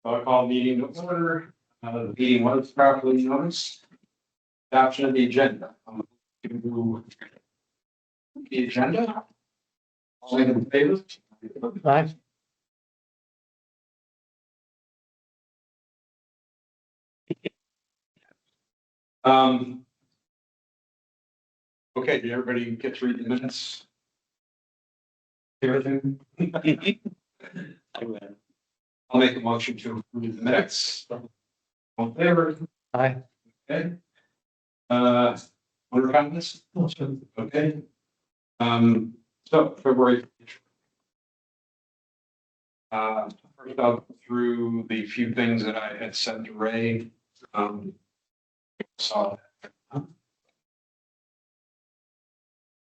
I'll call meeting to order. The meeting was properly noticed. Adoption of the agenda. To the agenda. All in favor? Aye. Okay, did everybody get to read the minutes? Everything? I'll make a motion to approve the minutes. All in favor? Aye. Okay. Under comments? Okay. So February. First up through the few things that I had sent to Ray. Saw.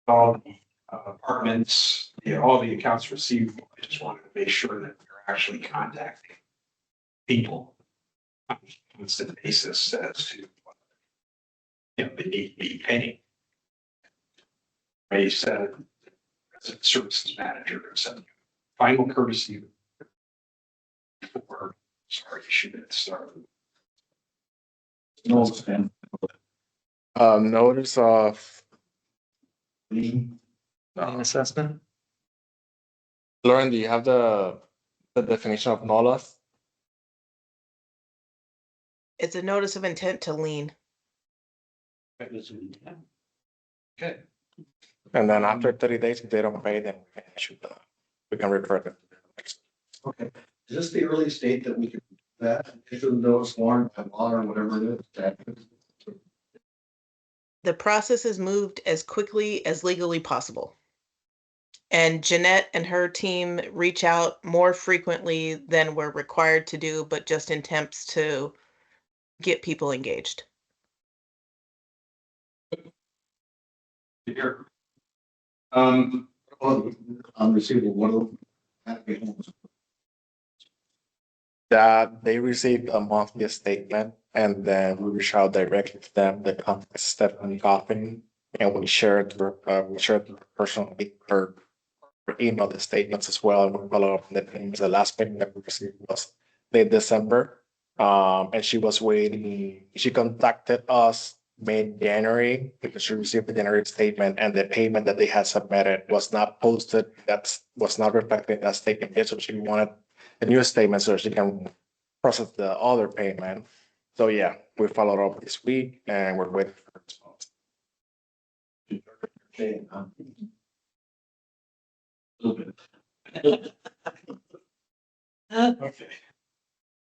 All the apartments, all the accounts receivable. I just wanted to make sure that we're actually contacting people on a constant basis as to what, they need to be paying. Ray said, as a services manager, said final courtesy for issue that started. Notice of Lien assessment. Lauren, do you have the definition of NOLA? It's a notice of intent to lien. Okay. And then after 30 days, if they don't pay, then we can refer them. Okay, is this the earliest date that we can, that issue the notice warrant by law or whatever it is? That The process is moved as quickly as legally possible. And Jeanette and her team reach out more frequently than we're required to do, but just in attempts to get people engaged. Here. unreceivable, what do that be? That they received a monthly statement and then we reach out directly to them, the contact Stephanie Coffin, and we shared personally her email the statements as well. And we follow up on the payments. The last payment that we received was late December. And she was waiting, she contacted us mid-January because she received the January statement and the payment that they had submitted was not posted. That was not reflected in that statement yet. So she wanted a new statement so she can process the other payment. So yeah, we followed up this week and we're waiting for a response. Okay, Okay.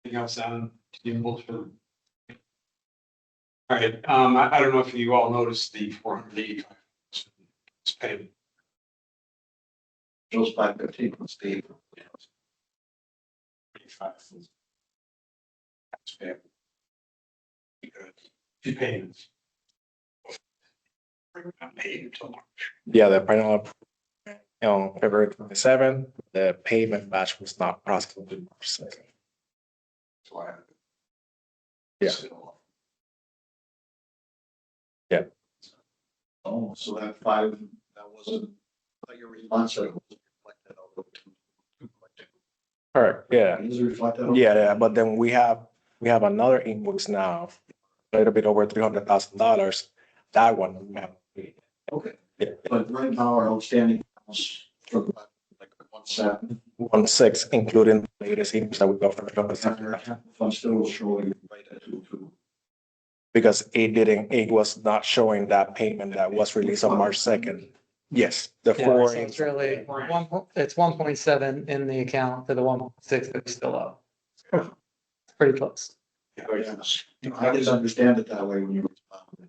Anything else on tables for? All right, I don't know if you all noticed the 485 payment. Shows 515 on Steve. 35. That's fair. Good. Two payments. Not paid until March. Yeah, the final on February 27th, the payment batch was not processed until March 2nd. That's why. Yeah. Oh, so that 5, that wasn't, like your response, that was reflected over to. Correct, yeah. Is it reflected? over- Yeah, but then we have another invoice now, a little bit over $300,000. That one we have. Okay, Yeah. but right now our outstanding balance for like 1/7. 1/6, including the latest invoice that we got from the Fund still showing right at 2. because it was not showing that payment that was released on March 2nd. Yes, the Yeah, four. so it's really it's 1.7 in the account to the 1.6 that's still up. It's pretty close. Yes. I didn't understand it that way when you responded.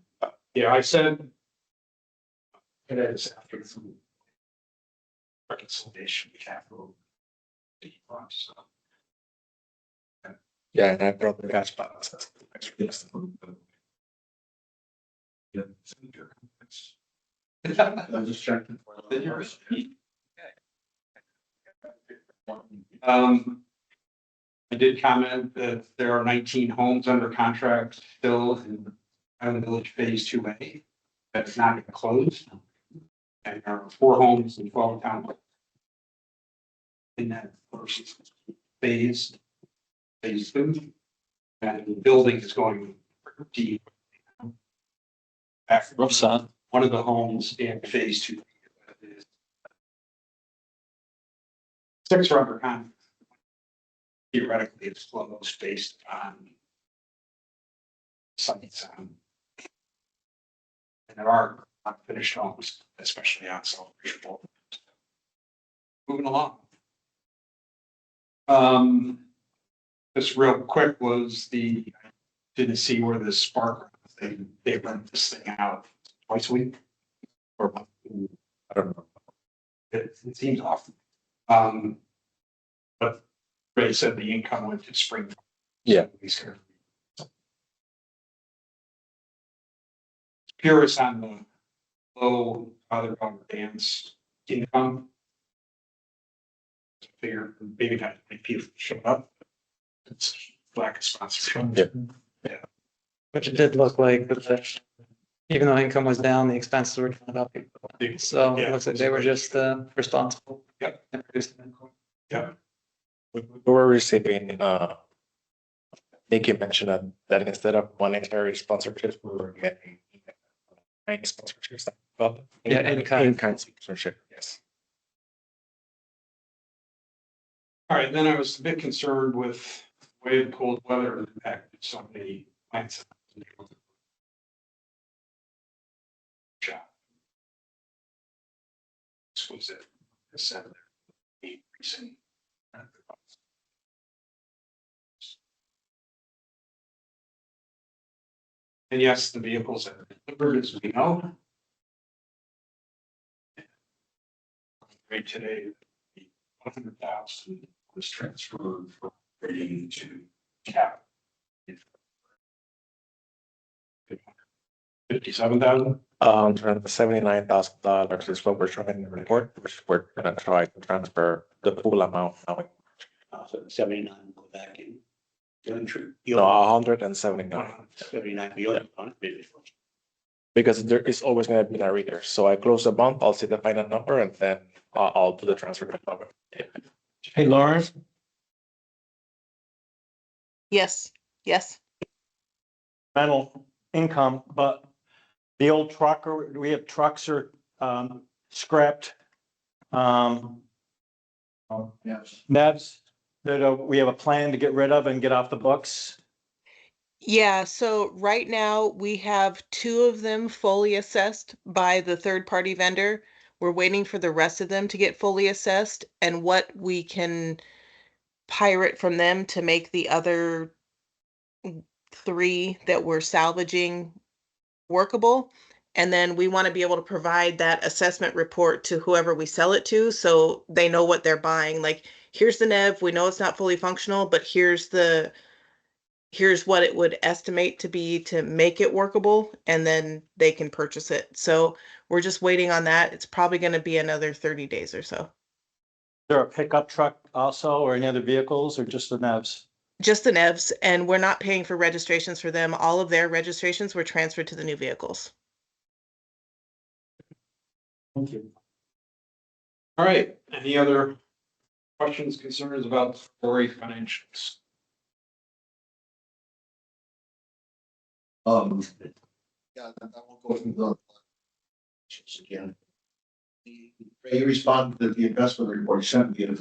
Yeah, I said. It is after some. Reconciliation capital. So. Yeah, and I brought the cash balance. Yeah. I was just checking. Did you I did comment that there are 19 homes under contract still in Island Village Phase 2A. That's not yet closed. And there are 4 homes in 12 town. In that first phase. phase two. And the building is going deep. After Rough side. one of the homes in phase two. is 6 rubber concrete. Theoretically, it's closed based on sites. And there are unfinished homes, especially on Celebration Boulevard. Moving along. Just real quick was didn't see where the spark, they rent this thing out twice a week. Or I don't know. it seems often. But Ray said the income went to spring. Yeah. Curious on the low other bands income. Figure maybe not many people show up. It's lack of sponsorship. Yeah. Which it did look like, even though income was down, the expenses were going up. So it looks like they were just responsible. Yep. And producing. Yeah. We were receiving, Nikki mentioned that instead of monetary sponsorships, we were getting any sponsorships. Yeah, in-kind. In-kind sponsorship, yes. All right, then I was a bit concerned with the way the cold weather impacted so many plants. Job. This was it. I said there. Recent. And yes, the vehicles have been delivered, as we know. Right today, 100,000 was transferred from rating to cap. 57,000. $79,000 is what we're trying to report, which we're gonna try to transfer the full amount now. So 79 go back in. True. No, 179, 79 beyond. because there is always gonna be an arrears. So I close the month, I'll see the final number, and then I'll do the transfer. Hey, Lawrence, Yes, yes. rental income, but the old trucker, we have trucks are scrapped. Yes. Nevs that we have a plan to get rid of and get off the books. Yeah, so right now we have 2 of them fully assessed by the third party vendor. We're waiting for the rest of them to get fully assessed and what we can pirate from them to make the other 3 that we're salvaging workable. And then we want to be able to provide that assessment report to whoever we sell it to so they know what they're buying. Like, here's the NEV, we know it's not fully functional, but here's what it would estimate to be to make it workable, and then they can purchase it. So we're just waiting on that. It's probably going to be another 30 days or so. Is there a pickup truck also or any other vehicles or just the Nevs? Just the NEVs, and we're not paying for registrations for them. All of their registrations were transferred to the new vehicles. Thank you. All right, any other questions, concerns about Story financials? Yeah, I won't go through the. Again. You responded to the investment report you sent me.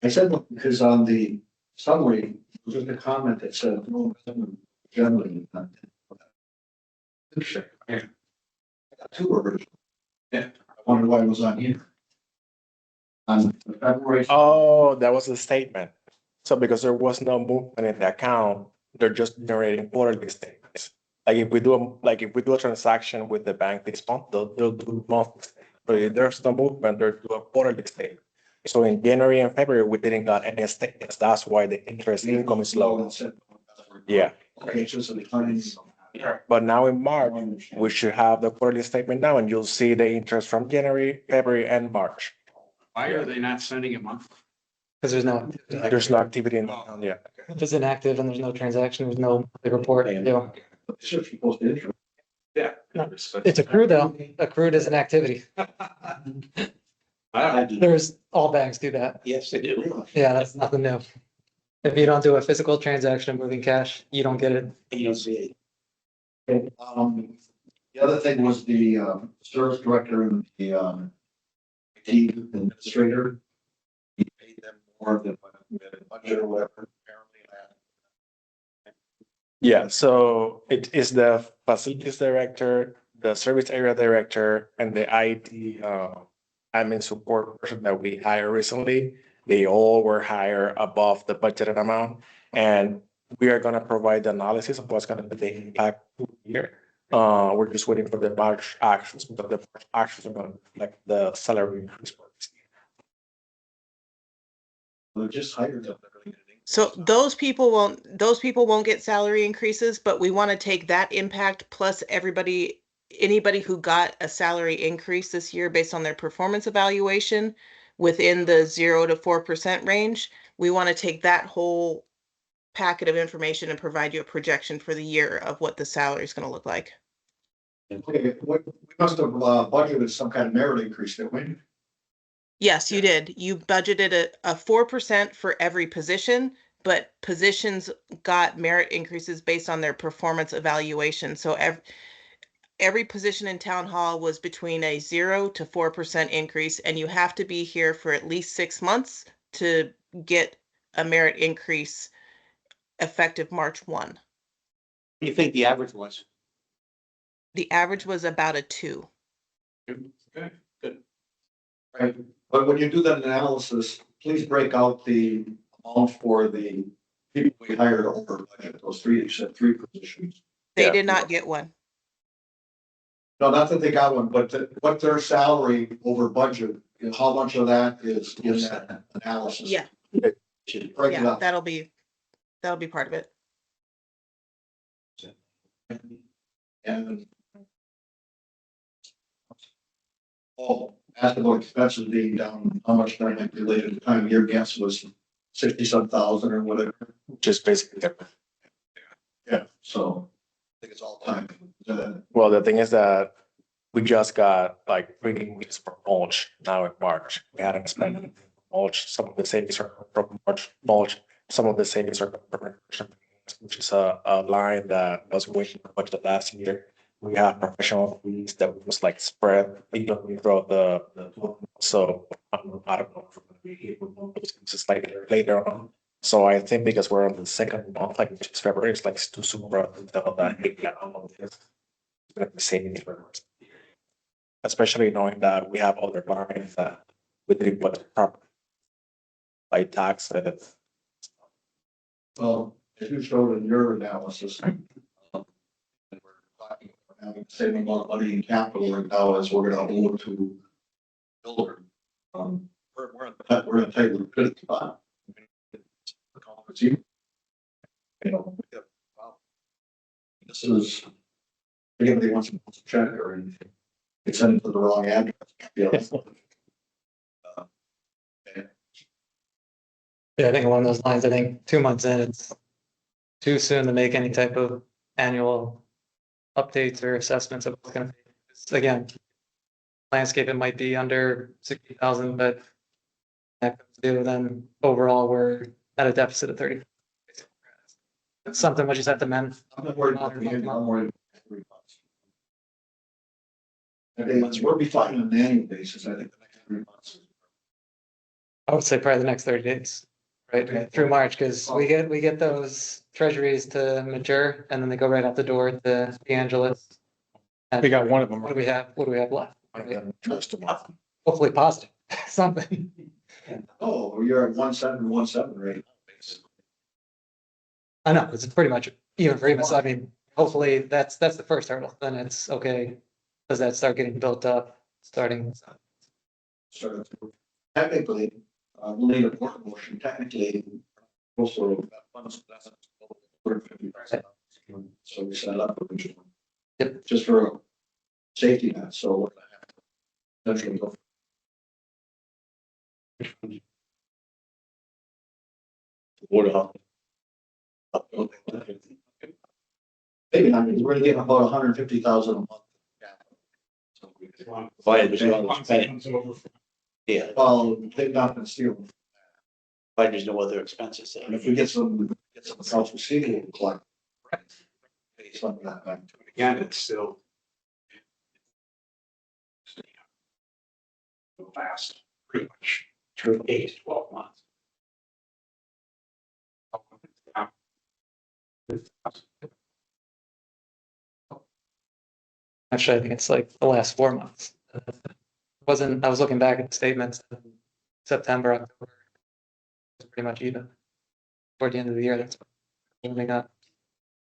I said, look, because on the summary, there was just a comment that said, no, investment generally. Sure. Yeah. I got 2 originals. Yeah. I wonder why it was on here. On February. Oh, that was the statement. So because there was no movement in the account, they're just generating quarterly statements. Like if we do a transaction with the bank this month, they'll do monthly statement. But if there's no movement, they'll do a quarterly statement. So in January and February, we didn't got any statements. That's why the interest income is low. Yeah. Okay, it's just a decline. But now in March, we should have the quarterly statement now, and you'll see the interest from January, February, and March. Why are they not sending a month? Because there's no, There's no activity in the account yet. if it's inactive and there's no transaction, there's no report. It's just supposed to interest. Yeah. It's accrued though. Accrued is an activity. I There's, all banks do that. Yes, they do. Yeah, that's nothing new. If you don't do a physical transaction of moving cash, you don't get it. You don't see it. The other thing was the, service director and the, IT administrator. We paid them more than what we had budget or whatever, apparently. Yeah, so it is the facilities director, the service area director, and the IT admin support person that we hired recently. They all were hired above the budgeted amount, and we are gonna provide the analysis of what's gonna be the impact here. We're just waiting for the March actions, but the March actions are gonna like the salary increase. We just hired them. So those people won't get salary increases, but we want to take that impact plus anybody who got a salary increase this year based on their performance evaluation within the 0 to 4% range. We want to take that whole packet of information and provide you a projection for the year of what the salary is going to look like. Okay, we must have budgeted some kind of merit increase, didn't we? Yes, you did. You budgeted a 4% for every position, but positions got merit increases based on their performance evaluation. So every position in town hall was between a 0 to 4% increase, and you have to be here for at least 6 months to get a merit increase effective March 1. What do you think the average was? The average was about a 2. Okay, good. Right, but when you do that analysis, please break out the amount for the people we hired over budget, those three, you said 3 positions. They Yeah. did not get one. No, not that they got one, but what their salary over budget, how much of that is in that analysis? Yeah, Break it yeah, up. that'll be part of it. And asked about expenses being down, how much that might be related to time, your guess was 60-some thousand or whatever. Which is basically, Yeah, so I think it's all time. well, the thing is that we just got like 3 weeks for mulch now in March. We hadn't spent any mulch, some of the savings are from mulch, some of the savings are from which is a line that was waiting for budget last year. We have professional fees that was like spread evenly throughout the so I don't know if we're gonna be able to those things later on. So I think because we're on the second month, like which is February, it's like it's too soon for us to tell that hey, yeah, all of this is gonna be savings for the rest of the year. Especially knowing that we have other lines that we didn't budget properly. Like taxes. Well, as you showed in your analysis, we're having the same amount of money in capital right now as we're gonna hold to builder. We're in a tight liquidity spot. You know, wow. This is, if anybody wants to check or anything, it's sent it to the wrong address. You know. Yeah, I think along those lines, I think 2 months in, it's too soon to make any type of annual updates or assessments of what's gonna be. Again, landscape, it might be under 60,000, but that comes due, then overall, we're at a deficit of 30. It's something we just have to manage. I'm not worried about the end, I'm worried about 3 months. Okay, we'll be fine on an annual basis, I think the next 3 months. I would say probably the next 30 days, right, through March, because we get those treasuries to mature, and then they go right out the door to the Angeles. We got one of them. What do we have left? Just a month. Hopefully positive, something. Oh, you're at 1.7 rate. I know, it's pretty much even for even, so I mean, hopefully that's the first hurdle, then it's okay. Does that start getting built up, starting? So technically, we'll need a board motion, technically. Also, that funds, that's. So we set up. Originally. Yep. Just for a safety net, so we're gonna have to. Eventually go. What maybe not, we're gonna get about 150,000 a month. So we could- Yeah. Well, they've not been stealing. But there's no other expenses And there. if we get some accounts receivable to collect. Pay some of that back. Again, it's still. Last pretty much 8 to 12 months. Actually, I think it's like the last 4 months. I was looking back at the statements, September, October. It's pretty much even. Toward the end of the year, that's when we got,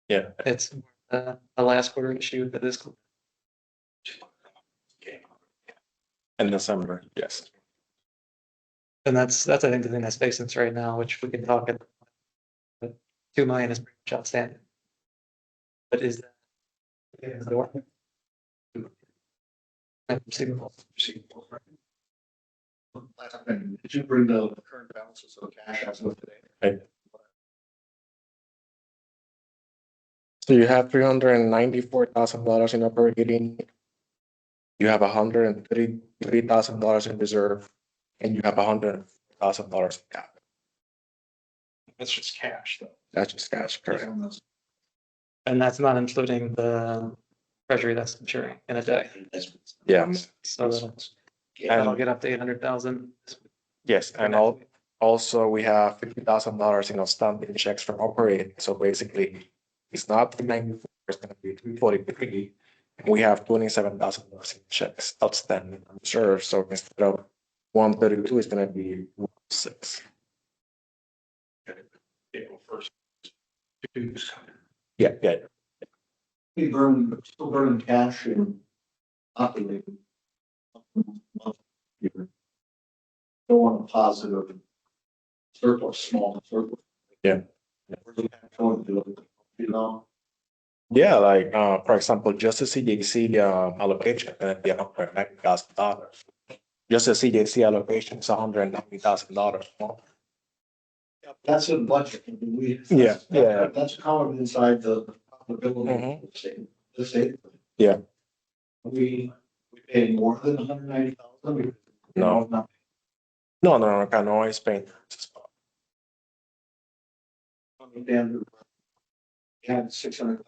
Yeah, it's the last quarter issue for this. in December, yes. And that's I think the thing that's facing us right now, which we can talk about. But 2 million is pretty much outstanding. But is that? Is the work? Receivables. Last time, did you bring the current balances of cash as of today? So you have $394,000 in operating. You have $133,000 in reserve, and you have $100,000 in cap. That's just cash though. That's just cash, correct? And that's not including the treasury that's maturing in a day. Yes, So that'll get up to 800,000. yes, and also we have $50,000 in outstanding checks from operating. So basically, it's not 394, it's gonna be 343. We have $27,000 in checks outstanding in reserve. So instead of 132, it's gonna be 6. April 1st. Yeah, yeah. We still burning cash in operating. Don't want a positive surplus, small surplus. Yeah. Where's the cash going to, you know? Yeah, like, for example, just the CJC allocation, gonna be $190,000. Just the CJC allocation is $190,000 more. That's in budget. Yeah, yeah. That's counted inside the ability Mhm. of the state. The state. Yeah. We pay more than 190,000. No. No, can always pay. Dan, we had 600,000.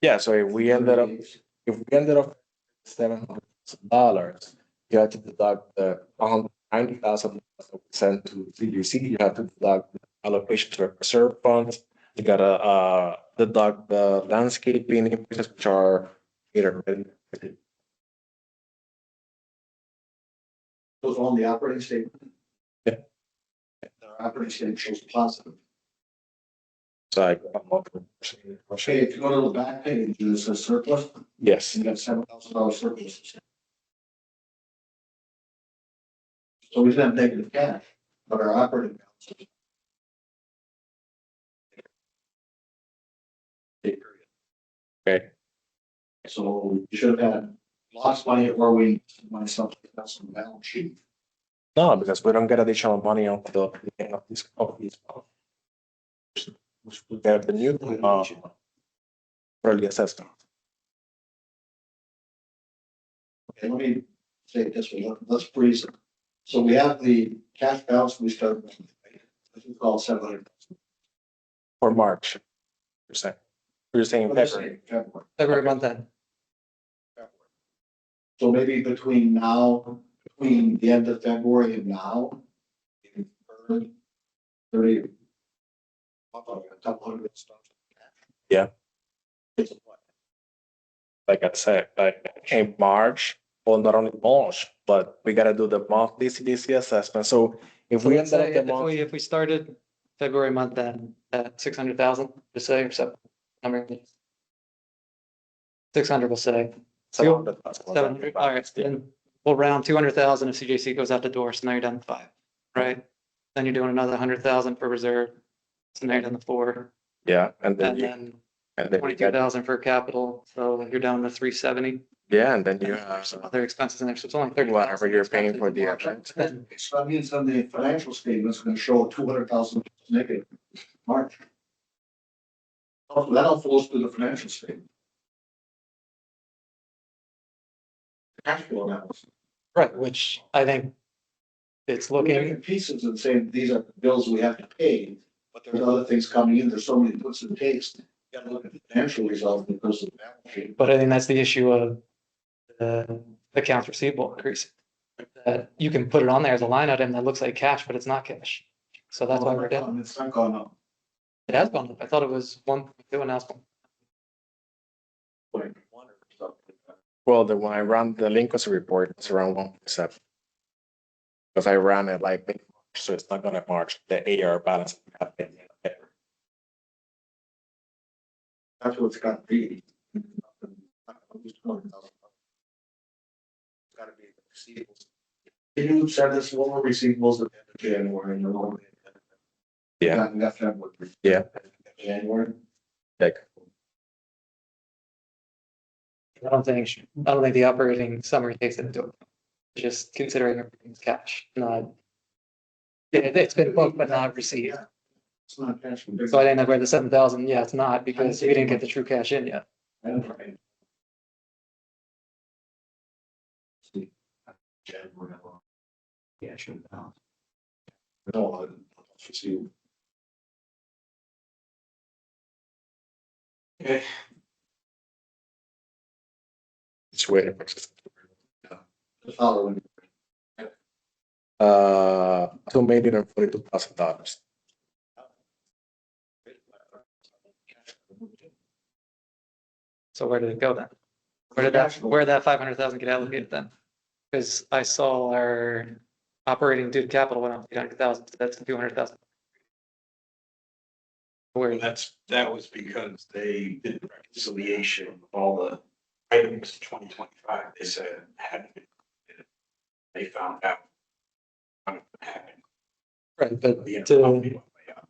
Yeah, so if we ended up $700,000, you have to deduct the $190,000 that we sent to CGC, you have to deduct the allocation to reserve funds. You gotta deduct the landscaping increases, which are either. Goes on the operating statement. Yeah. Our operating statement shows positive. So like. Okay, if you go to the back page, it says surplus, Yes, you got $7,000 surplus. So we have negative cash, but our operating balance. okay, So we should have had lost money or we money something else on the balance sheet. no, because we don't get additional money until the end of this, which we get the new, early assessment. Okay, let me say it this way, let's freeze it. So we have the cash balance we started with. This is called 700. For March, you're saying February. February month end. So maybe between the end of February and now. 30. A couple hundred stuff. Yeah. Like I said, like in March, well, not only March, but we gotta do the monthly CDC assessment. So if So we let's ended up say the month, if we started February month end at 600,000, just say, or so. 600, we'll say. 700, all right, then we'll round 200,000 if CJC goes out the door, so now you're down to 5, right? Then you're doing another 100,000 for reserve, so now you're down to 4, Yeah, and then and you, then and then you got, 22,000 for capital, so you're down to 370. yeah, and then you There's have some other expenses in there, so it's only 30. whatever you're paying for the event. So that means on the financial statement, it's gonna show 200,000 negative March. That all flows through the financial statement. Cash flow analysis. Right, which I think it's We're looking, making pieces and saying, these are the bills we have to pay, but there's other things coming in, there's so many puts and takes. You gotta look at the financial results because of the balance sheet. but I think that's the issue of the accounts receivable increase. That you can put it on there as a line item that looks like cash, but it's not cash. So that's why we're down. It's not gone up. It has gone up. I thought it was 1.2 and now it's 1.1 or something. Well, when I run the delinquency report, it's around 1.7. Because I ran it like mid-March, so it's not gonna March, the AR balance. That's what it's got to be. Gotta be receivables. You send us lower receivables at the end of January and the lower. Yeah. Got February. Yeah. January. Like, I don't think the operating summary takes it into it. Just considering everything's cash, not. It's been booked but not received. It's not cash. So I didn't know where the 7,000, yeah, it's not because we didn't get the true cash in yet. January. Yeah, sure. No, let's see. Okay, it's waiting. The following. $2,042,000. So where did it go then? Where did that 500,000 get allocated then? Because I saw our operating due to capital went up 800,000, so that's 200,000. Where, that was because they did the reconciliation of all the items in 2025. They said hadn't been. They found out. Happened. right, but The to company went way up.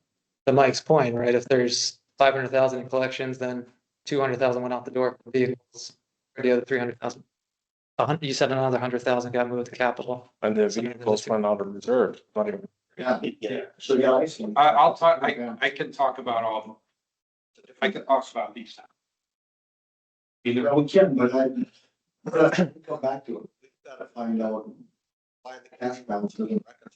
Mike's point, right, if there's 500,000 in collections, then 200,000 went out the door for vehicles, for the other 300,000. You said another 100,000 got moved to capital. And the So vehicles went out of reserve, not even. Yeah. So yeah, I see. I'll talk, I can talk about all of them. I can talk about these now. You know, we can, but but I come back to it. We've got to find out why the cash balance doesn't reconcile.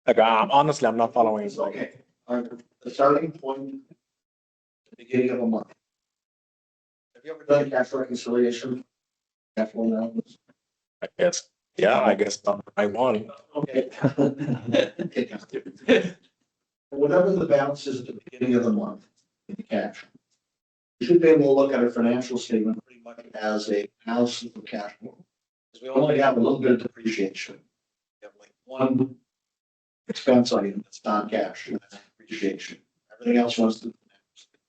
Like, honestly, I'm not following. It's okay. All right, the starting point, the beginning of a month. Have you ever done cash reconciliation? Cash flow analysis? I guess, yeah, I guess not. I won. Okay. Whatever the balance is at the beginning of the month, in cash. You should be able to look at a financial statement pretty much as a analysis of cash flow. Because we only have a little bit of depreciation. We have like one expense item that's non-cash, and that's depreciation. Everything else runs through the financial statement.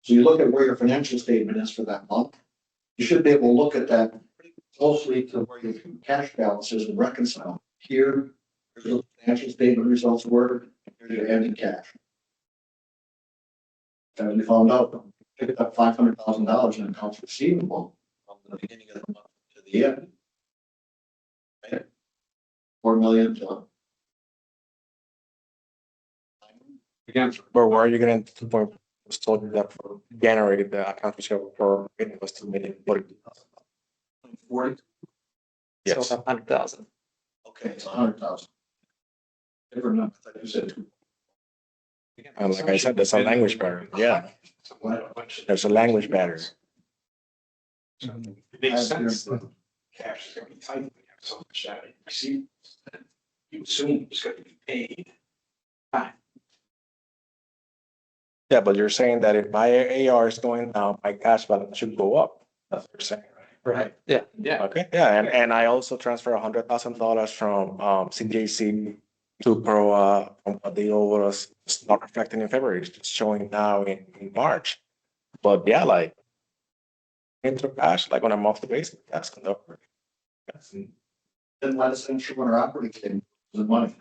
So you look at where your financial statement is for that month. You should be able to look at that pretty closely to where your cash balance is and reconcile. Here, here's what the financial statement results were, and here's your ending cash. And we found out, picked up $500,000 in accounts receivable from the beginning of the month to the end. Right? 4 million to. Again, But where are you getting to the point? Was told you that for January, the account receivable for it was $2,042,000. 40. So Yes, 100,000. Okay, it's 100,000. Different number, I thought you said two. and like I said, there's a language barrier. Yeah, there's a language barrier. It makes sense that cash is gonna be tight, when you have so much that receipt. You assume it's gonna be paid. Yeah, but you're saying that if my AR is going down, my cash balance should go up. That's what you're saying, right? Right, yeah. Yeah. Okay, yeah, and I also transfer $100,000 from CJC to Pro, from what they owe us. It's not reflecting in February, it's just showing now in March. But yeah, like into cash, like on a monthly basis, that's gonna. Then let us ensure when our operating statement is money.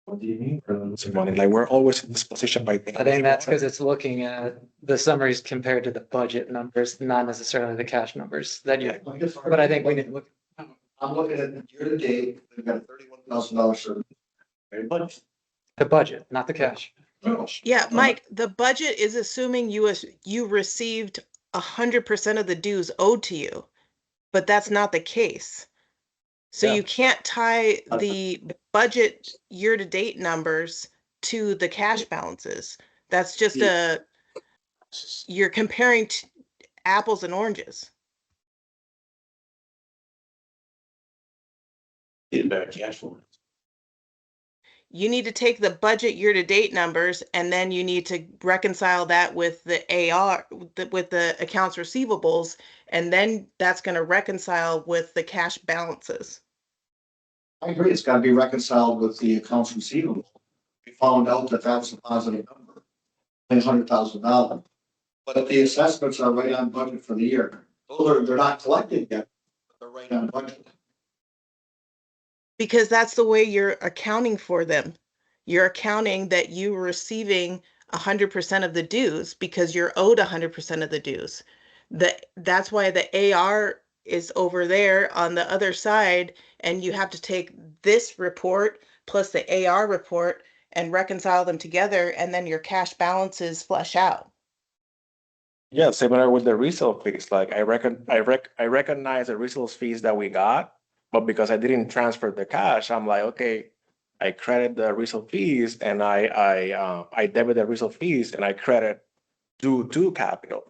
What do you mean? Losing money, like we're always in this position by. I think that's because it's looking at the summaries compared to the budget numbers, not necessarily the cash numbers that you, but I think we need to look. I'm looking at year to date, we've got a $31,000 service. Very much. The budget, not the cash. Yeah, Mike, the budget is assuming you received 100% of the dues owed to you, but that's not the case. So Yeah. you can't tie the budget year-to-date numbers to the cash balances. That's just you're comparing apples and oranges. Get better cash flow. You need to take the budget year-to-date numbers and then you need to reconcile that with the AR, with the accounts receivables, and then that's going to reconcile with the cash balances. I agree, it's gotta be reconciled with the accounts receivable. We found out that that was a positive number, $100,000. But the assessments are right on budget for the year. They're not collected yet, but they're right on budget. Because that's the way you're accounting for them. You're accounting that you were receiving 100% of the dues because you're owed 100% of the dues. That's why the AR is over there on the other side, and you have to take this report plus the AR report and reconcile them together, and then your cash balances flush out. Yeah, similar with the resale fees, like I recognize the resale fees that we got, but because I didn't transfer the cash, I'm like, okay, I credit the resale fees and I debit the resale fees and I credit due to capital.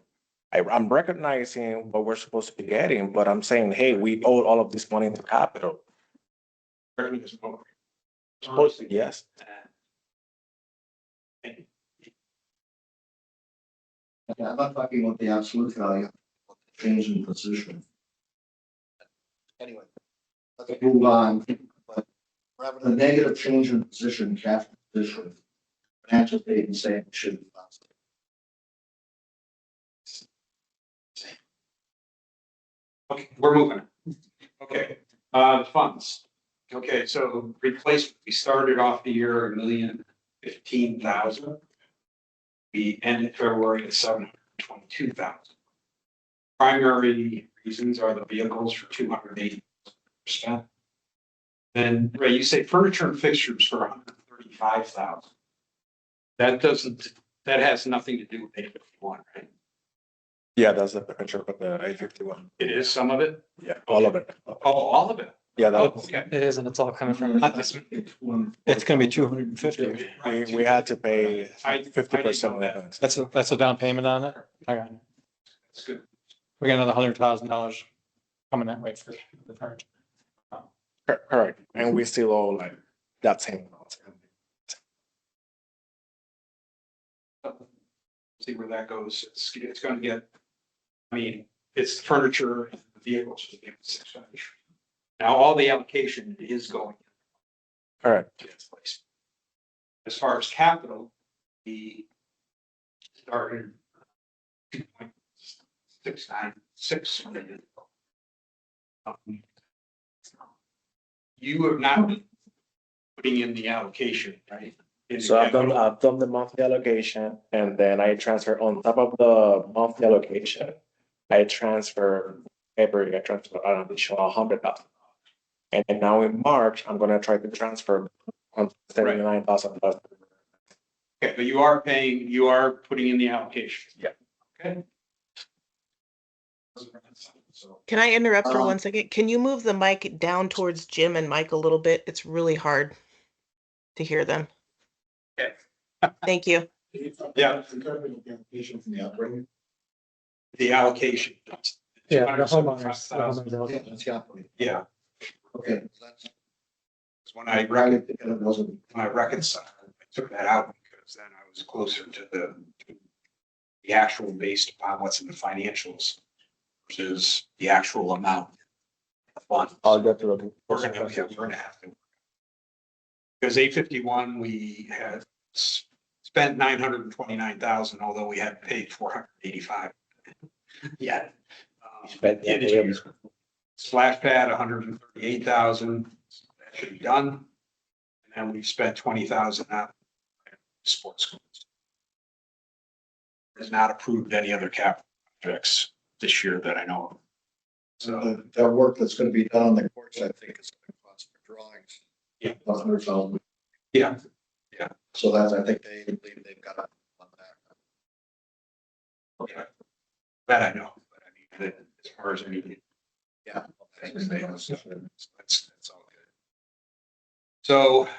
I'm recognizing what we're supposed to be getting, but I'm saying, hey, we owe all of this money to capital. Revenue is more. Supposed to, yes. Okay, I'm not talking about the absolute value, but the change in position. Anyway, let's move on. But rather than negative change in position, cash position, financial statement saying it should be positive. Okay, we're moving. Okay, funds. Okay, so replacement, we started off the year 1,015,000. We ended February at 722,000. Primary reasons are the vehicles for 280%. Then, Ray, you say furniture and fixtures for 135,000. That has nothing to do with 851, right? Yeah, that's the picture of the A51. It is some of it? Yeah, all of it. Oh, all of it? Yeah, Oh, that, okay. It is, and it's all coming from. It's gonna be 250. we had to pay I didn't 50% know of that. that. That's a down payment on it. I got it. That's good. We got another $100,000 coming that way for the furniture. Correct, and we still owe like that same amount. See where that goes. It's gonna get, I mean, it's furniture, and vehicles, so give it 600. Now, all the allocation is going Correct. to this place. As far as capital, we started 2.696 million. You have not been putting in the allocation, right? In the So capital. I've done the monthly allocation and then I transfer on top of the monthly allocation. I transfer February, I transfer an additional 100,000. And then now in March, I'm gonna try to transfer on 79,000. Okay, but you are putting in the allocation. Yeah. Okay. So, Can I interrupt for 1 second? Can you move the mic down towards Jim and Mike a little bit? It's really hard to hear them. Okay. Thank you. Yeah. The allocation. Yeah, the homeowners. the homeowners. That's happening. Yeah, Okay, that's. when I reconciled, I took that out because then I was closer to the actual based upon what's in the financials versus the actual amount. of funds. I'll get to it. We're gonna have to. Because 851, we had spent 929,000, although we had paid 485. Yeah. Spent that. This year. Splash pad, 138,000, that should be done. And then we've spent 20,000 on sports schools. Has not approved any other capital projects this year that I know of. So, That work that's gonna be done on the courts, I think is gonna cost for drawings. Yeah. 100,000. yeah, So that's, I think they believe they've got. On that. okay. That I know, but I mean, that as far as anything. Yeah. Things they have, so that's all good. So,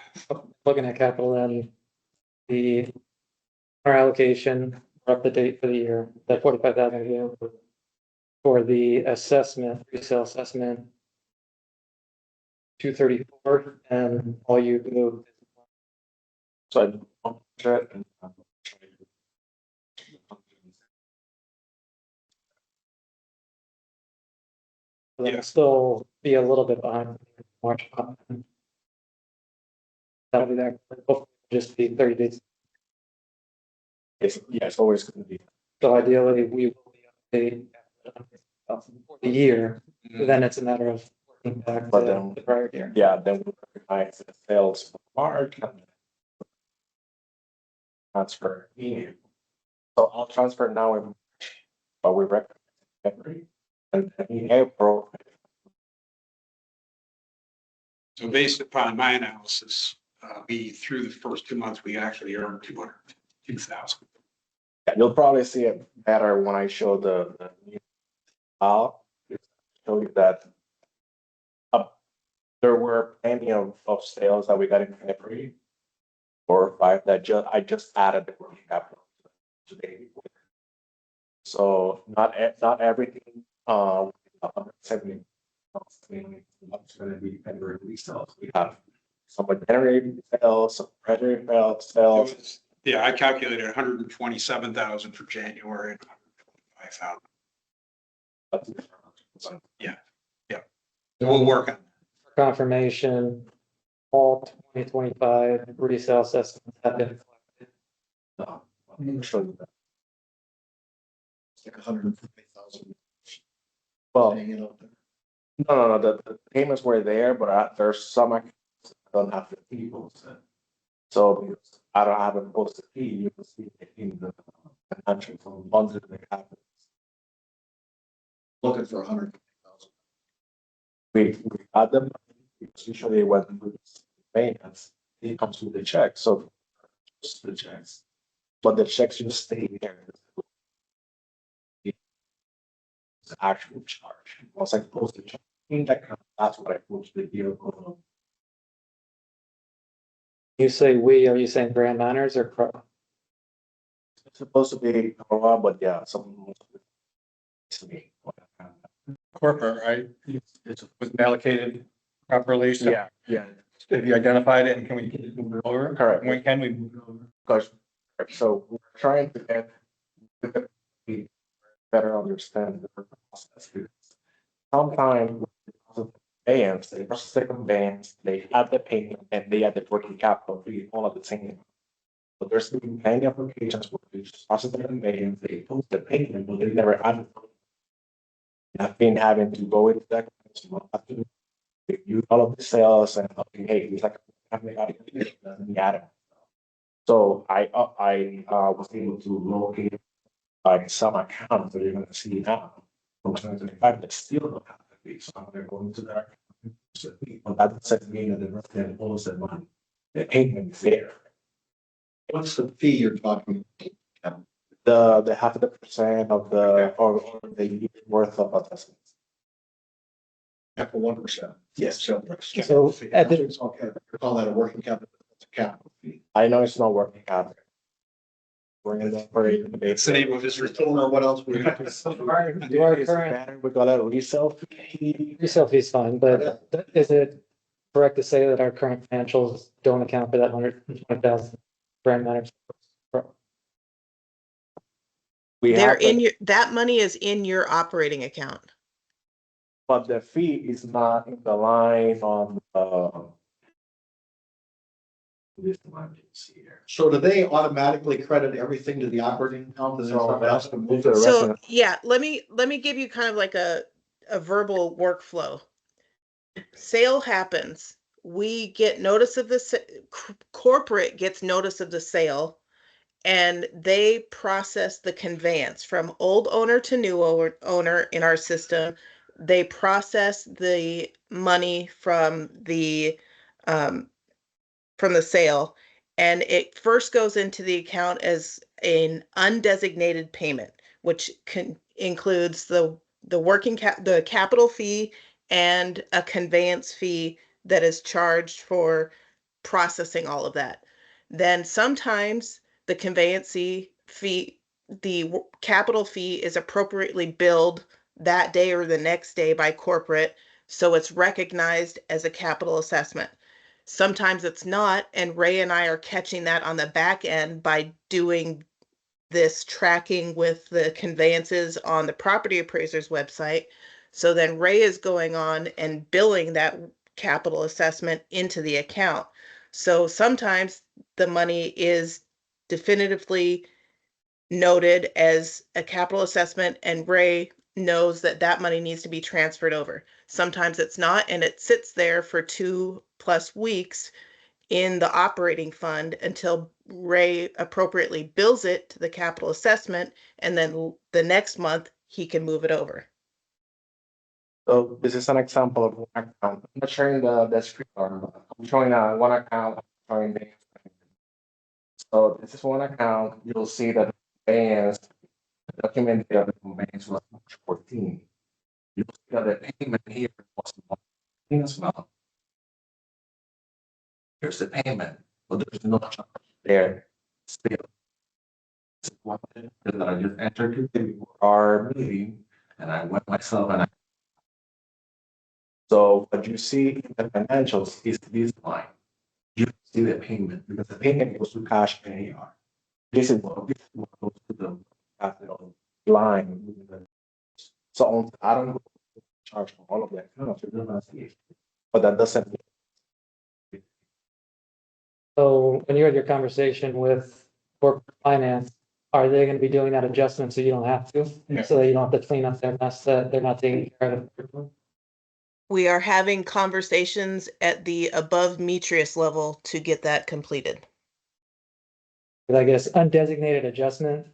Looking at capital and our allocation, we're up to date for the year, that 45,000 for the assessment, resale assessment. 234, and all you moved. So It'll still be a little bit behind March. That'll be there, hopefully just be 30 days. it's always gonna be. So ideally, we will be updating for the year, then it's a matter of working back But to then- the prior year. Yeah, then we recognize the sales for March. And transfer in. So I'll transfer now in March, but we recognize February. And then in April, so based upon my analysis, we, through the first 2 months, we actually earned 202,000. yeah, you'll probably see it better when I show the new file. Show you that there were plenty of sales that we got in February. 4 or 5 that I just added the working capital today. So not everything, 170. It's gonna be February resales. We have some January sales, some February sales. Yeah, I calculated 127,000 for January and 125,000. Yeah. We'll work on. Confirmation, all 2025 resale assessments have been collected. I'm sure that- It's like 150,000. Well, Hanging out there. no, the payments were there, but there's some accounts that don't have the people. So I don't have a posted fee, you can see it in the financial from funds that they have. Looking for 150,000. We add them, because usually when we payments, it comes with the check, so just the checks. But the checks just stay there. It's actual charge. Once I post the check, in that account, that's what I post the vehicle. You say we, are you saying Grand Manors or Crow? It's supposed to be Corolla, but yeah, some. To me. Corporate, right? It was allocated properly, so Yeah, have you identified it and can we move it over? Correct. When can we move it over? because, so we're trying to get. Better understand the process. Sometimes. Bands, they process the conveyance, they add the payment, and they add the working capital fee all at the same time. But there's been many applications where they just process the conveyance, they post the payment, but they never add it. I've been having to go into that. Review all of the sales and okay, hey, it's like we add it. So I was able to locate like some accounts that you're gonna see now. From 2025 that still don't have the fee, so they're going to their account. But that doesn't mean that the resident owes the money. The payment is there. What's the fee you're talking? The half of the percent of the or the year's worth of assessments. Half of 1%. Yes. So. So at the- It's okay, you call that a working capital, it's a capital fee. I know it's not working out. We're in the very. It's the name of this I don't know what else we. You are It's current better, we got a resale fee. resale fee's fine, but is it correct to say that our current financials don't account for that 120,000 Grand Manors? We They're have, in your, that money is in your operating account. but the fee is not in the line on. This one is here. So do they automatically credit everything to the operating account? Does someone else to move it? So, yeah, let me give you kind of like a verbal workflow. Sale happens. We get notice of corporate gets notice of the sale, and they process the conveyance from old owner to new owner in our system. They process the money from the sale, and it first goes into the account as an undesignated payment, which includes the capital fee and a conveyance fee that is charged for processing all of that. Then sometimes the capital fee is appropriately billed that day or the next day by corporate, so it's recognized as a capital assessment. Sometimes it's not, and Ray and I are catching that on the back end by doing this tracking with the conveyances on the property appraiser's website. So then Ray is going on and billing that capital assessment into the account. So sometimes the money is definitively noted as a capital assessment, and Ray knows that that money needs to be transferred over. Sometimes it's not, and it sits there for 2+ weeks in the operating fund until Ray appropriately bills it to the capital assessment, and then the next month he can move it over. So this is an example of one account. I'm not showing the screen, but I'm showing one account, I'm showing the. So this is one account, you'll see that the conveyance, the document of the conveyance was March 14. You'll see that the payment here was March 14 as well. Here's the payment, but there's no charge there still. This is one thing that I just entered into our meeting, and I went myself and I. So what you see in the financials is this line. You see the payment, because the payment goes to cash and AR. This is what goes to the capital line. So I don't charge for all of that, no, you're gonna see it. But that doesn't. So when you had your conversation with corporate finance, are they gonna be doing that adjustment so you don't have to? Yeah. So that you don't have to clean up their mess that they're not taking care of it? We are having conversations at the above Metrius level to get that completed. But I guess undesignated adjustment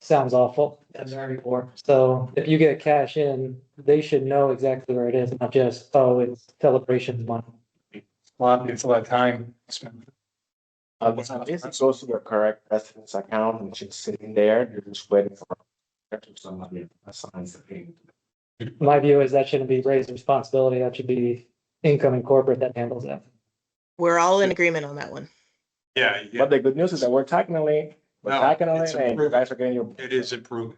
sounds awful. That's very poor. So if you get cash in, they should know exactly where it is, not just, oh, it's celebrations money. It's a lot of time spent. It goes to your correct residence account and it's just sitting there, you're just waiting for somebody assigns the payment. My view is that shouldn't be Ray's responsibility. That should be incoming corporate that handles that. We're all in agreement on that one. Yeah, yeah, But the good news is that we're technically, No, it's and you improved. guys are getting your. it is improving.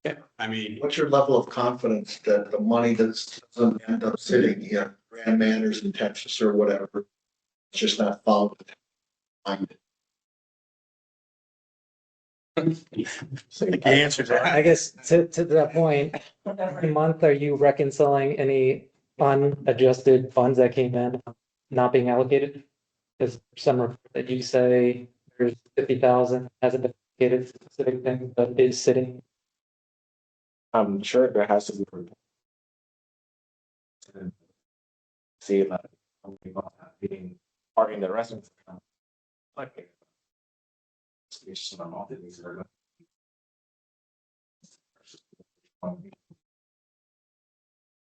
Yeah, I mean, What's your level of confidence that the money that doesn't end up sitting, Grand Manors in Texas or whatever, it's just not followed? the answer's I guess to that point, every month, are you reconciling any unadjusted funds that came in not being allocated? Is some report that you say there's 50,000 hasn't been allocated to a specific thing, but is sitting? I'm sure there has to be. See that being part in the residence account. Okay.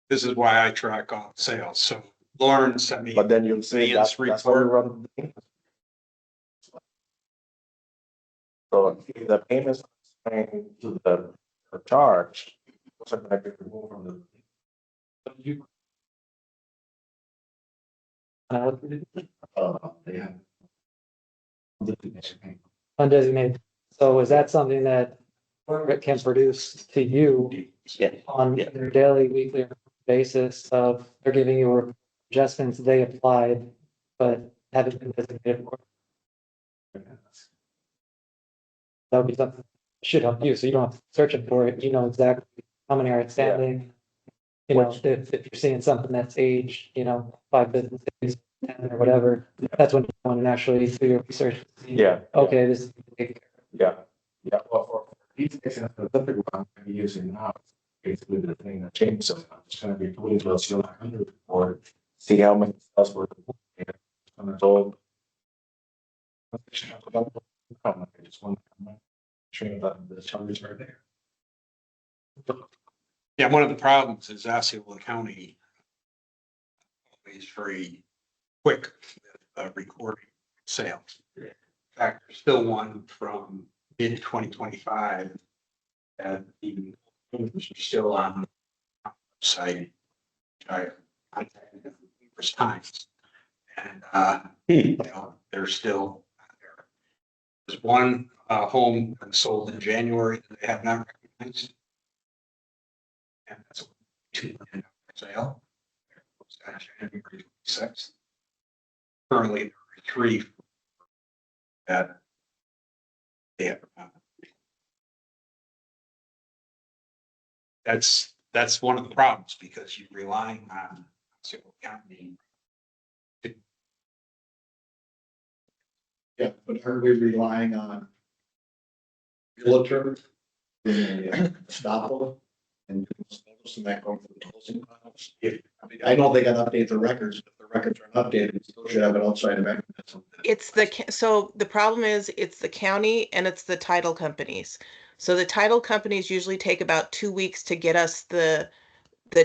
this is why I track all sales. So Lauren sent me. But then you'll see Yes, that's what we run. So if the payments going to the charge, those are gonna be removed from the. They have. Undesignated. So is that something that corporate can produce to you on their daily, weekly basis of they're giving you adjustments they applied, but haven't been designated for? That would be something that should help you, so you don't have to search it for it, you know exactly how many are outstanding. You know, if you're seeing something that's aged, 5 business days, 10 or whatever, that's when you want to actually do your research. Yeah. Okay, this is. Yeah, well, for these cases, the specific one I'm using now, basically the thing that changed, so I'm just gonna be putting those 100 or see how many sales were. So. I just want to make sure that the charges are there. Yeah, one of the problems is Osceola County is very quick with recording sales. In fact, there's still one from mid 2025 at the still on the site. I contacted them numerous times. And, you know, they're still not there. There's one, home that was sold in January that they have not recognized. And that's a $2 million sale. It was on January 26th. Currently, there are 3 that they have. That's one of the problems because you're relying on single county. Yeah, but are we relying on realtor, Stopple, and that going for the closing files? I mean, I know they got to update the records, but if the records aren't updated, we still should have an outside mechanism. So the problem is it's the county and it's the title companies. So the title companies usually take about 2 weeks to get us the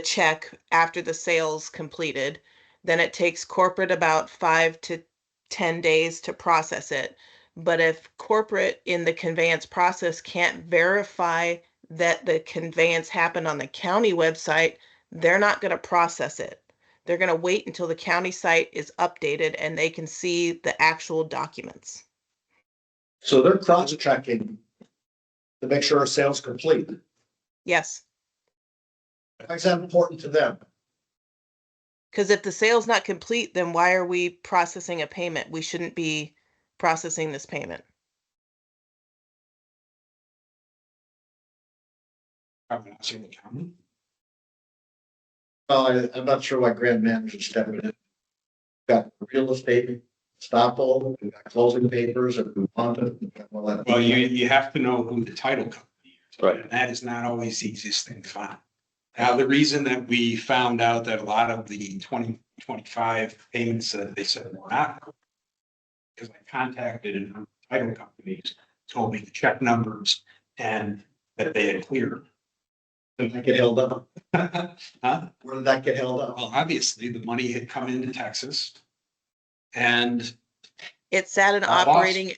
check after the sale's completed. Then it takes corporate about 5 to 10 days to process it. But if corporate in the conveyance process can't verify that the conveyance happened on the county website, they're not going to process it. They're going to wait until the county site is updated and they can see the actual documents. So they're cross-checking to make sure our sale's complete. Yes, Why is that important to them? because if the sale's not complete, then why are we processing a payment? We shouldn't be processing this payment. Probably not single county. Well, I'm not sure why grand managers stepping in. Got real estate, Stopple, we've got closing papers, if we want it. Well, you have to know who the title company is. Right. And that is not always the easiest thing to find. Now, the reason that we found out that a lot of the 2025 payments that they said were not, because I contacted a number of title companies, told me the check numbers and that they had cleared. Did that get held up? Huh? Where did that get held up? Well, obviously, the money had come into Texas. And It sat in Lost. operating